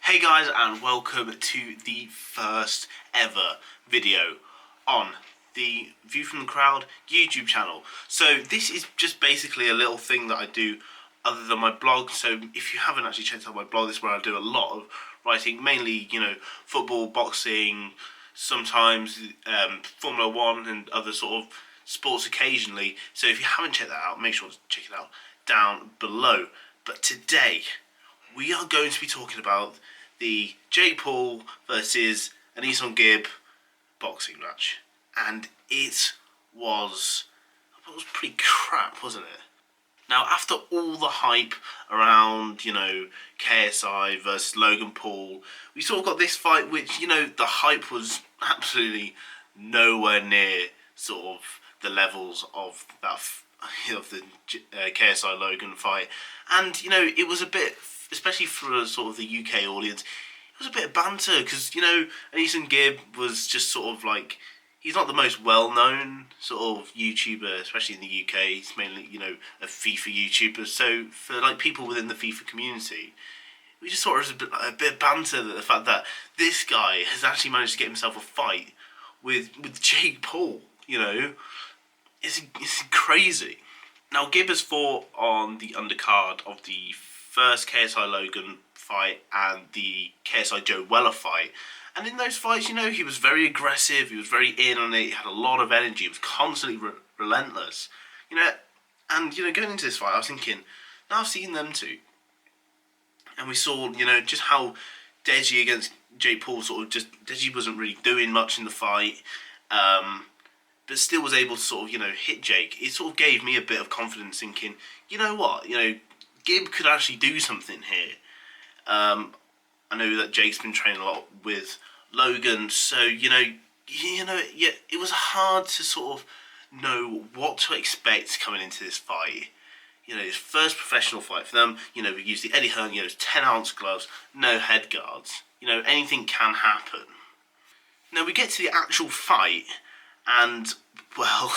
Hey guys, and welcome to the first ever video on the View from the Crowd YouTube channel. So this is just basically a little thing that I do other than my blog. So if you haven't actually checked out my blog, this is where I do a lot of writing, mainly, football, boxing, sometimes Formula 1 and other sort of sports occasionally. So if you haven't checked that out, make sure to check it out down below. But today we are going to be talking about the Jake Paul versus AnEasonGib boxing match, and it was pretty crap, wasn't it? Now, after all the hype around, KSI versus Logan Paul, we sort of got this fight which, the hype was absolutely nowhere near sort of the levels of that of the KSI Logan fight, and it was a bit, especially for sort of the UK audience, it was a bit of banter because AnEasonGib was just sort of like, he's not the most well-known sort of YouTuber, especially in the UK. He's mainly a FIFA YouTuber. So for like people within the FIFA community, we just thought it was a bit of banter, that the fact that this guy has actually managed to get himself a fight with Jake Paul. It's crazy. Now, Gib has fought on the undercard of the first KSI Logan fight and the KSI Joe Weller fight. And in those fights, he was very aggressive, he was very in on it, he had a lot of energy, he was constantly relentless. And going into this fight, I was thinking, now I've seen them two, and we saw, just how Deji against Jake Paul, Deji wasn't really doing much in the fight, but still was able to sort of, hit Jake. It sort of gave me a bit of confidence, thinking, you know what, Gib could actually do something here. I know that Jake's been training a lot with Logan, so it was hard to sort of know what to expect coming into this fight. His first professional fight for them. We used the Eddie Hearn, 10-ounce gloves, no head guards. Anything can happen. Now we get to the actual fight, and well,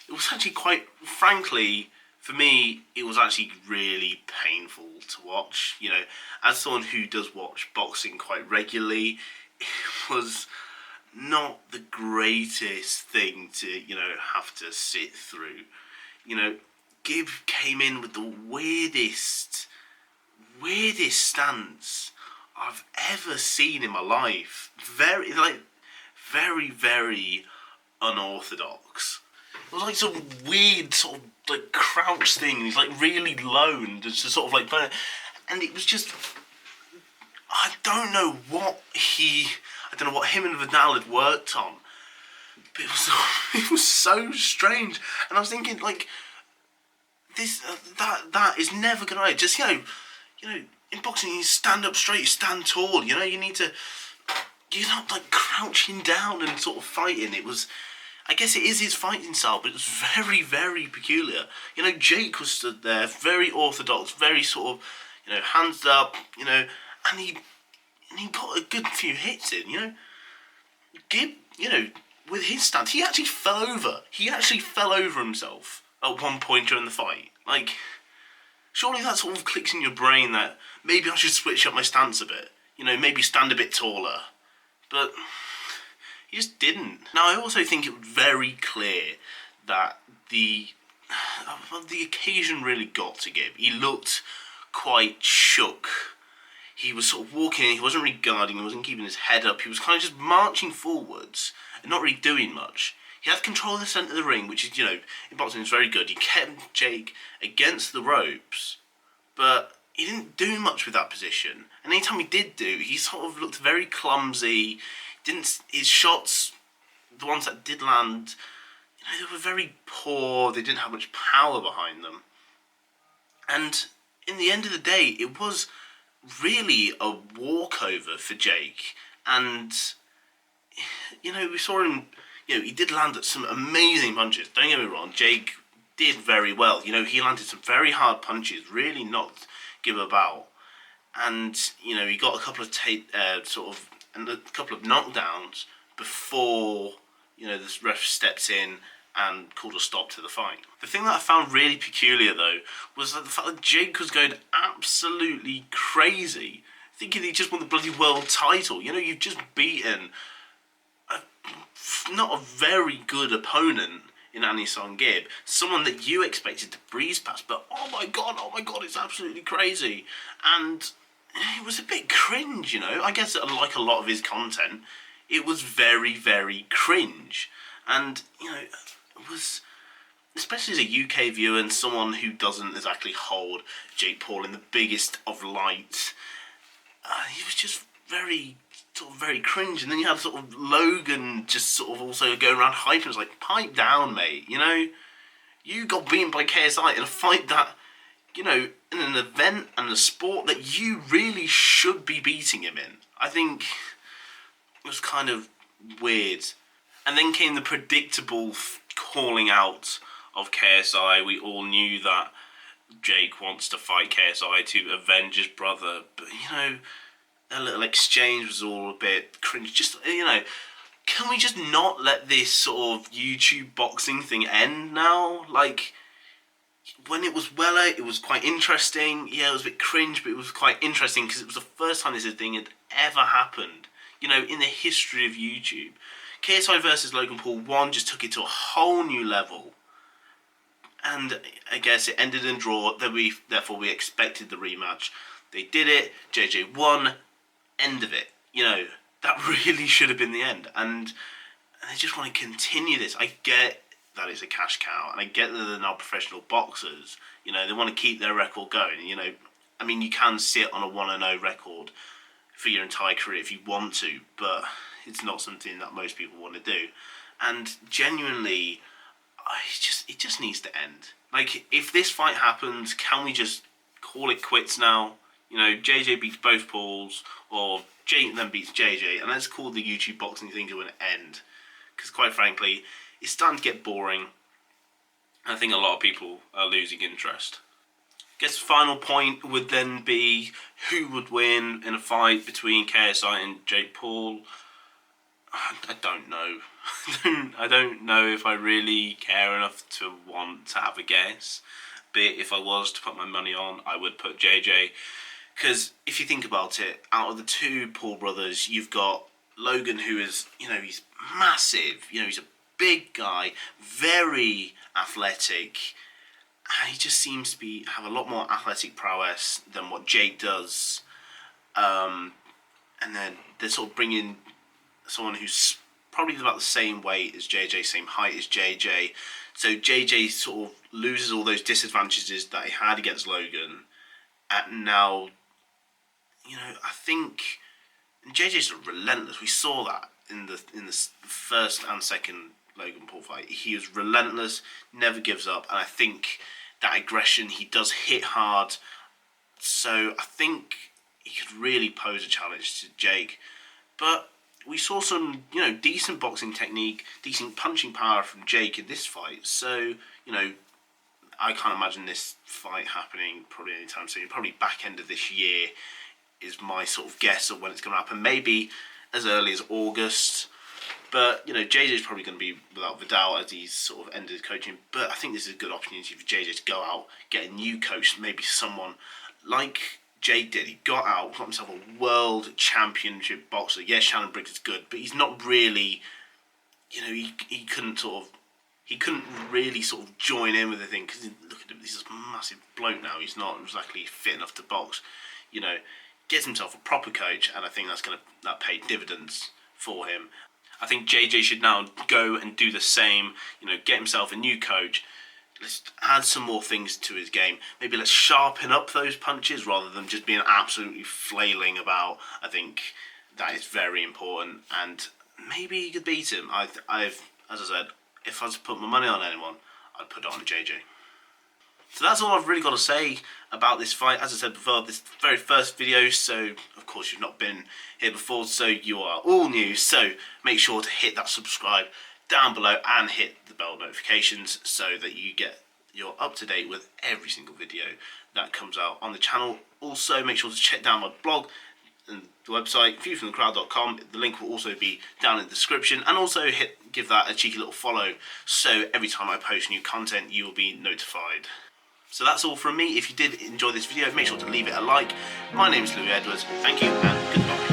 it was actually quite, frankly, for me, it was actually really painful to watch. As someone who does watch boxing quite regularly, it was not the greatest thing to, have to sit through. Gib came in with the weirdest stance I've ever seen in my life. Very, very unorthodox. It was like some weird sort of like crouch thing. He's like really low and just sort of like, and it was just, I don't know what him and Vidal had worked on, but it was so strange. And I was thinking, like, this that is never gonna just in boxing you stand up straight, you stand tall. You need to, you're not like crouching down and sort of fighting. It was, I guess it is his fighting style, but it was very, very peculiar. Jake was stood there, very orthodox, very sort of, hands up, and he got a good few hits in, Gib, with his stance, he actually fell over. He actually fell over himself at one point during the fight. Like, surely that sort of clicks in your brain that maybe I should switch up my stance a bit. Maybe stand a bit taller. But he just didn't. Now, I also think it was very clear that the occasion really got to Gib. He looked quite shook. He was sort of walking, he wasn't really guarding, he wasn't keeping his head up. He was kind of just marching forwards and not really doing much. He had control of the centre of the ring, which is, in boxing is very good. He kept Jake against the ropes, but he didn't do much with that position. And anytime he did do, he sort of looked very clumsy. His shots, the ones that did land, they were very poor. They didn't have much power behind them. And in the end of the day, it was really a walkover for Jake. And we saw him, he did land at some amazing punches. Don't get me wrong, Jake did very well. He landed some very hard punches, really knocked Gib about. And, he got a couple of a couple of knockdowns before, the ref stepped in and called a stop to the fight. The thing that I found really peculiar, though, was that the fact that Jake was going absolutely crazy thinking he just won the bloody world title. You know, you've just beaten not a very good opponent in AnEasonGib, someone that you expected to breeze past, but oh my god, it's absolutely crazy. And it was a bit cringe, you know. I guess like a lot of his content, it was very, very cringe. And, you know, it was, especially as a UK viewer and someone who doesn't exactly hold Jake Paul in the biggest of light, he was just very cringe. And then you had sort of Logan just sort of also going around hyping. It was like, pipe down, mate. You know, you got beaten by KSI in a fight that, you know, in an event and a sport that you really should be beating him in. I think it was kind of weird. And then came the predictable calling out of KSI. We all knew that Jake wants to fight KSI to avenge his brother, but you know, a little exchange was all a bit cringe. Just, you know, can we just not let this sort of YouTube boxing thing end now? Like, when it was Weller, it was quite interesting. Yeah, it was a bit cringe, but it was quite interesting because it was the first time this thing had ever happened, you know, in the history of YouTube. KSI versus Logan Paul 1 just took it to a whole new level. And I guess it ended in draw. Therefore, we expected the rematch. They did it. JJ won. End of it. You know, that really should have been the end. And they just want to continue this. I get that it's a cash cow, and I get that they're not professional boxers. You know, they want to keep their record going. You know, I mean, you can sit on a 1-0 record for your entire career if you want to, but it's not something that most people want to do. And genuinely, it just needs to end. Like, if this fight happens, can we just call it quits now? You know, JJ beats both Pauls, or Jake then beats JJ, and let's call the YouTube boxing thing to an end. Because quite frankly, it's starting to get boring. I think a lot of people are losing interest. I guess the final point would then be who would win in a fight between KSI and Jake Paul. I don't know. I don't know if I really care enough to want to have a guess. But if I was to put my money on, I would put JJ. Because if you think about it, out of the two Paul brothers, you've got Logan, who is, you know, he's massive. You know, he's a big guy, very athletic. And he just seems to have a lot more athletic prowess than what Jake does. And then they're sort of bringing someone who's probably about the same weight as JJ, same height as JJ. So JJ sort of loses all those disadvantages that he had against Logan. And now, you know, I think JJ's relentless. We saw that in the first and second Logan Paul fight. He was relentless, never gives up, and I think that aggression, he does hit hard. So I think he could really pose a challenge to Jake. But we saw some, you know, decent boxing technique, decent punching power from Jake in this fight. So, you know, I can't imagine this fight happening probably anytime soon. Probably back end of this year is my sort of guess of when it's going to happen. Maybe as early as August. But, you know, JJ's probably going to be without Vidal as he's sort of ended coaching. But I think this is a good opportunity for JJ to go out, get a new coach, maybe someone like Jake did. He got out, got himself a world championship boxer. Yes, Shannon Briggs is good, but he's not really, you know, he couldn't really sort of join in with the thing, because look at him, he's a massive bloke now. He's not exactly fit enough to box. You know, gets himself a proper coach, and I think that's going to pay dividends for him. I think JJ should now go and do the same. You know, get himself a new coach. Let's add some more things to his game. Maybe let's sharpen up those punches rather than just being absolutely flailing about. I think that is very important, and maybe he could beat him. As I said, if I was to put my money on anyone, I'd put it on JJ. So that's all I've really got to say about this fight. As I said before, this very first video, so of course you've not been here before, so you are all new. So make sure to hit that subscribe down below and hit the bell notifications so that you're up to date with every single video that comes out on the channel. Also, make sure to check down my blog and the website, viewfromthecrowd.com. The link will also be down in the description, and also give that a cheeky little follow so every time I post new content you will be notified. So that's all from me. If you did enjoy this video, make sure to leave it a like. My name is Louis Edwards. Thank you and goodbye.